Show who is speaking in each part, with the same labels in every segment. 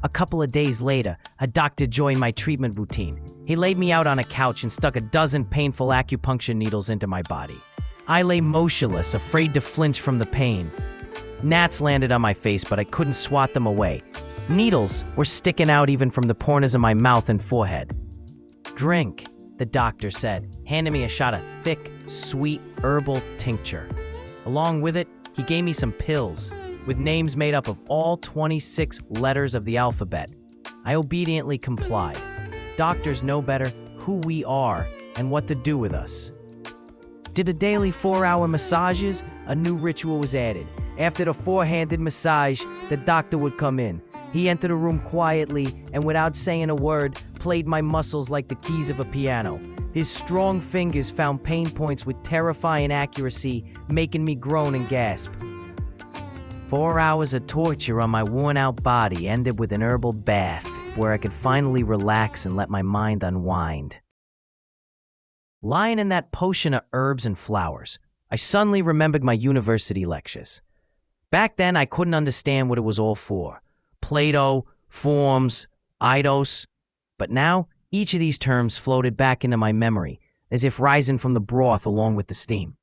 Speaker 1: A couple of days later, a doctor joined my treatment routine. He laid me out on a couch and stuck a dozen painful acupuncture needles into my body. I lay motionless, afraid to flinch from the pain. Gnats landed on my face, but I couldn't swat them away. Needles were sticking out even from the corners of my mouth and forehead. "Drink," the doctor said, handing me a shot of thick, sweet herbal tincture. Along with it, he gave me some pills with names made up of all 26 letters of the alphabet. I obediently complied. Doctors know better who we are and what to do with us. Did a daily 4-hour massages, a new ritual was added. After the 4-handed massage, the doctor would come in. He entered the room quietly and without saying a word, played my muscles like the keys of a piano. His strong fingers found pain points with terrifying accuracy, making me groan and gasp. 4 hours of torture on my worn-out body ended with an herbal bath where I could finally relax and let my mind unwind. Lying in that potion of herbs and flowers, I suddenly remembered my university lectures. Back then, I couldn't understand what it was all for. Plato, forms, eidos. But now, each of these terms floated back into my memory, as if rising from the broth along with the steam.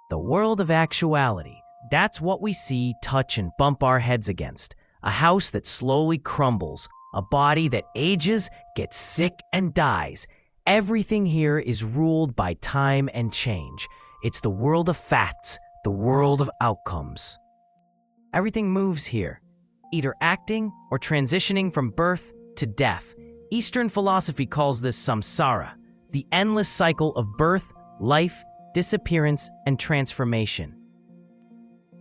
Speaker 1: The world of actuality. That's what we see, touch, and bump our heads against. A house that slowly crumbles, a body that ages, gets sick, and dies. Everything here is ruled by time and change. It's the world of facts, the world of outcomes. Everything moves here, either acting or transitioning from birth to death. Eastern philosophy calls this samsara, the endless cycle of birth, life, disappearance, and transformation.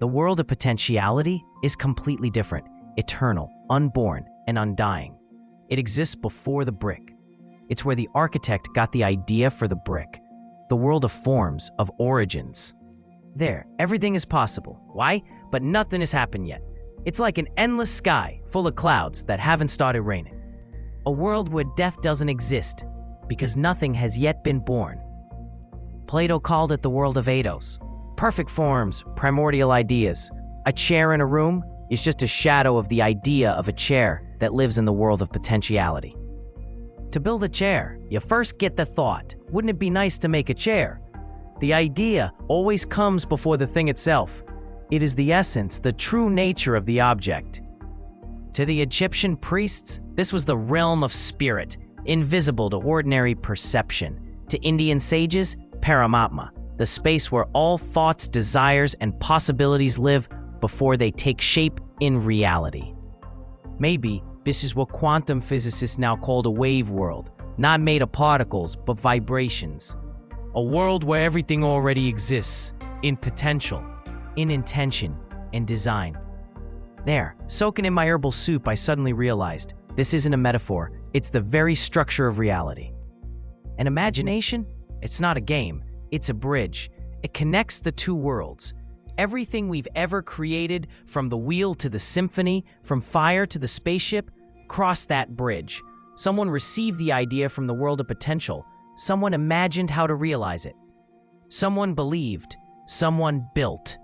Speaker 1: The world of potentiality is completely different, eternal, unborn, and undying. It exists before the brick. It's where the architect got the idea for the brick. The world of forms, of origins. There, everything is possible. Why? But nothing has happened yet. It's like an endless sky full of clouds that haven't started raining. A world where death doesn't exist because nothing has yet been born. Plato called it the world of eidos. Perfect forms, primordial ideas. A chair in a room is just a shadow of the idea of a chair that lives in the world of potentiality. To build a chair, you first get the thought, wouldn't it be nice to make a chair? The idea always comes before the thing itself. It is the essence, the true nature of the object. To the Egyptian priests, this was the realm of spirit, invisible to ordinary perception. To Indian sages, Paramatma, the space where all thoughts, desires, and possibilities live before they take shape in reality. Maybe this is what quantum physicists now call a wave world, not made of particles, but vibrations. A world where everything already exists, in potential, in intention, and design. There, soaking in my herbal soup, I suddenly realized this isn't a metaphor, it's the very structure of reality. An imagination? It's not a game. It's a bridge. It connects the two worlds. Everything we've ever created, from the wheel to the symphony, from fire to the spaceship, crossed that bridge. Someone received the idea from the world of potential. Someone imagined how to realize it. Someone believed. Someone built.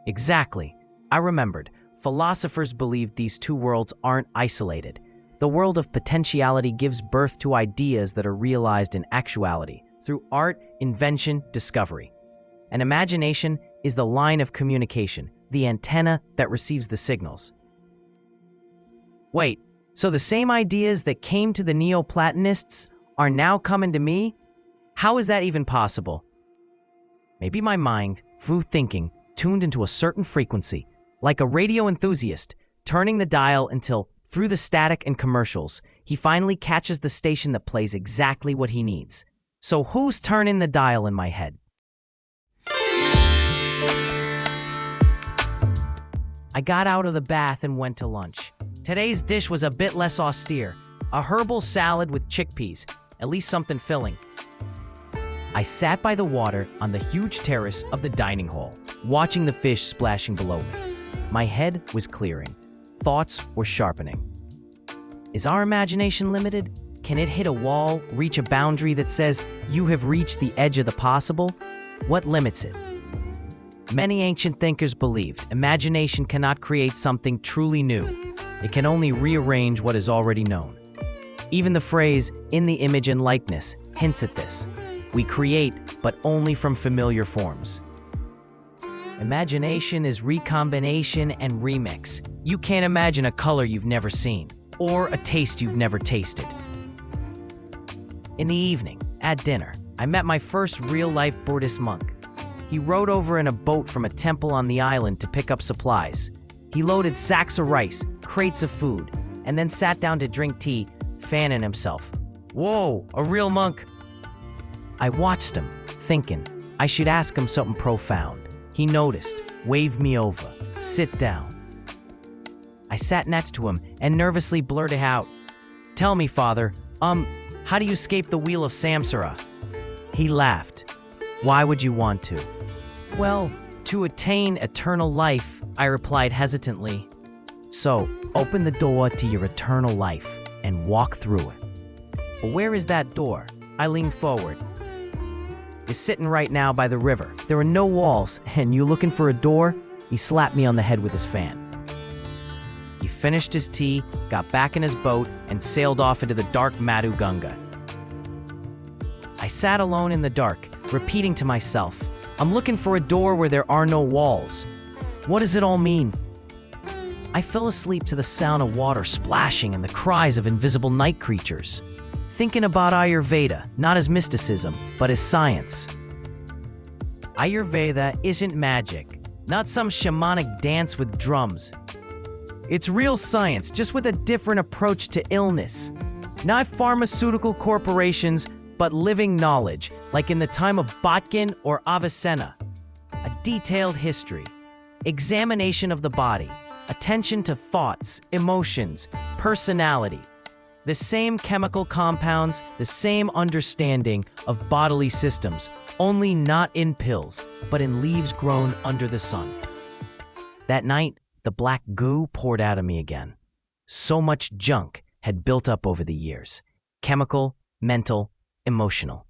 Speaker 1: Exactly. I remembered. Philosophers believed these two worlds aren't isolated. The world of potentiality gives birth to ideas that are realized in actuality, through art, invention, discovery. And imagination is the line of communication, the antenna that receives the signals. Wait, so the same ideas that came to the Neoplatonists are now coming to me? How is that even possible? Maybe my mind, through thinking, tuned into a certain frequency, like a radio enthusiast, turning the dial until, through the static and commercials, he finally catches the station that plays exactly what he needs. So who's turning the dial in my head? I got out of the bath and went to lunch. Today's dish was a bit less austere. A herbal salad with chickpeas, at least something filling. I sat by the water on the huge terrace of the dining hall, watching the fish splashing below me. My head was clearing. Thoughts were sharpening. Is our imagination limited? Can it hit a wall, reach a boundary that says you have reached the edge of the possible? What limits it? Many ancient thinkers believed imagination cannot create something truly new. It can only rearrange what is already known. Even the phrase, "in the image and likeness," hints at this. We create, but only from familiar forms. Imagination is recombination and remix. You can't imagine a color you've never seen, or a taste you've never tasted. In the evening, at dinner, I met my first real-life Buddhist monk. He rowed over in a boat from a temple on the island to pick up supplies. He loaded sacks of rice, crates of food, and then sat down to drink tea, fanning himself. Whoa, a real monk! I watched him, thinking I should ask him something profound. He noticed, waved me over, sit down. I sat next to him and nervously blurted out, "Tell me, Father, how do you escape the wheel of samsara?" He laughed. "Why would you want to?" "Well, to attain eternal life," I replied hesitantly. "So, open the door to your eternal life and walk through it." "Well, where is that door?" I leaned forward. "It's sitting right now by the river. There are no walls, and you looking for a door?" He slapped me on the head with his fan. He finished his tea, got back in his boat, and sailed off into the dark Madhu Ganga. I sat alone in the dark, repeating to myself, "I'm looking for a door where there are no walls. What does it all mean?" I fell asleep to the sound of water splashing and the cries of invisible night creatures, thinking about Ayurveda, not as mysticism, but as science. Ayurveda isn't magic, not some shamanic dance with drums. It's real science, just with a different approach to illness. Not pharmaceutical corporations, but living knowledge, like in the time of Botkin or Avicenna. A detailed history, examination of the body, attention to thoughts, emotions, personality. The same chemical compounds, the same understanding of bodily systems, only not in pills, but in leaves grown under the sun. That night, the black goo poured out of me again. So much junk had built up over the years. Chemical, mental, emotional.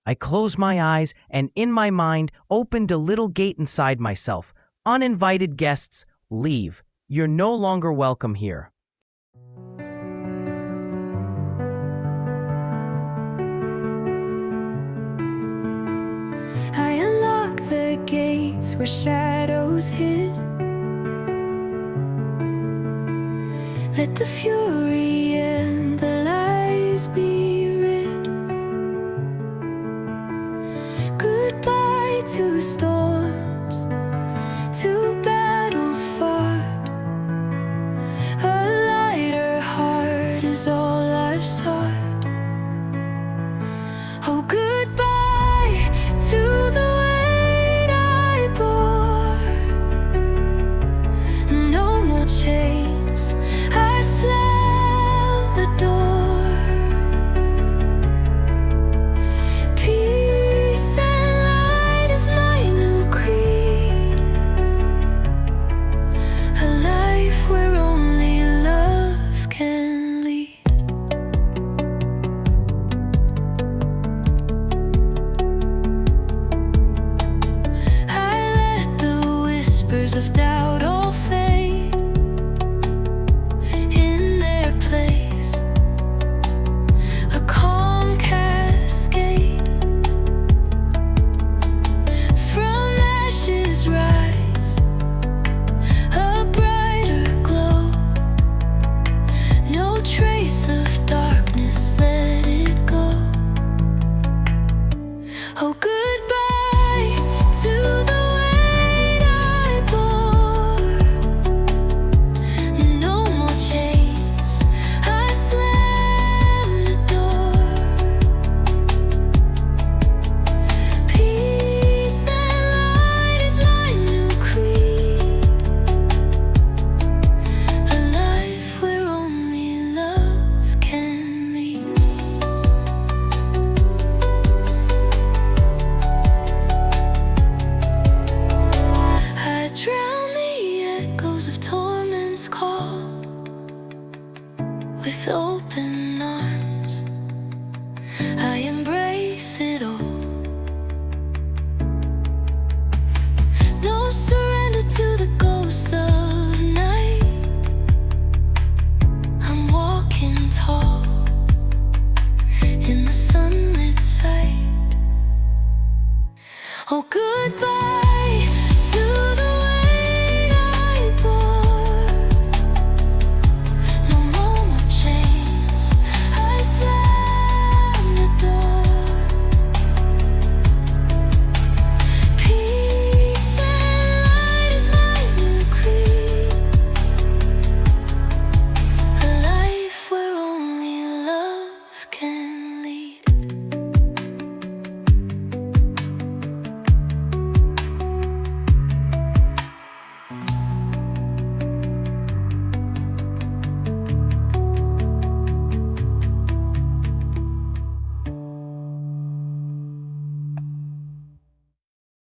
Speaker 1: I closed my eyes and in my mind opened a little gate inside myself. Uninvited guests, leave. You're no longer welcome here.
Speaker 2: I unlocked the gates where shadows hid. Let the fury and the lies be rid. Goodbye to storms, to battles fought. A lighter heart is all I've sought. Oh, goodbye to the weight I bore. No more chains, I slam the door. Peace and light is my new creed. A life where only love can lead. I let the whispers of doubt all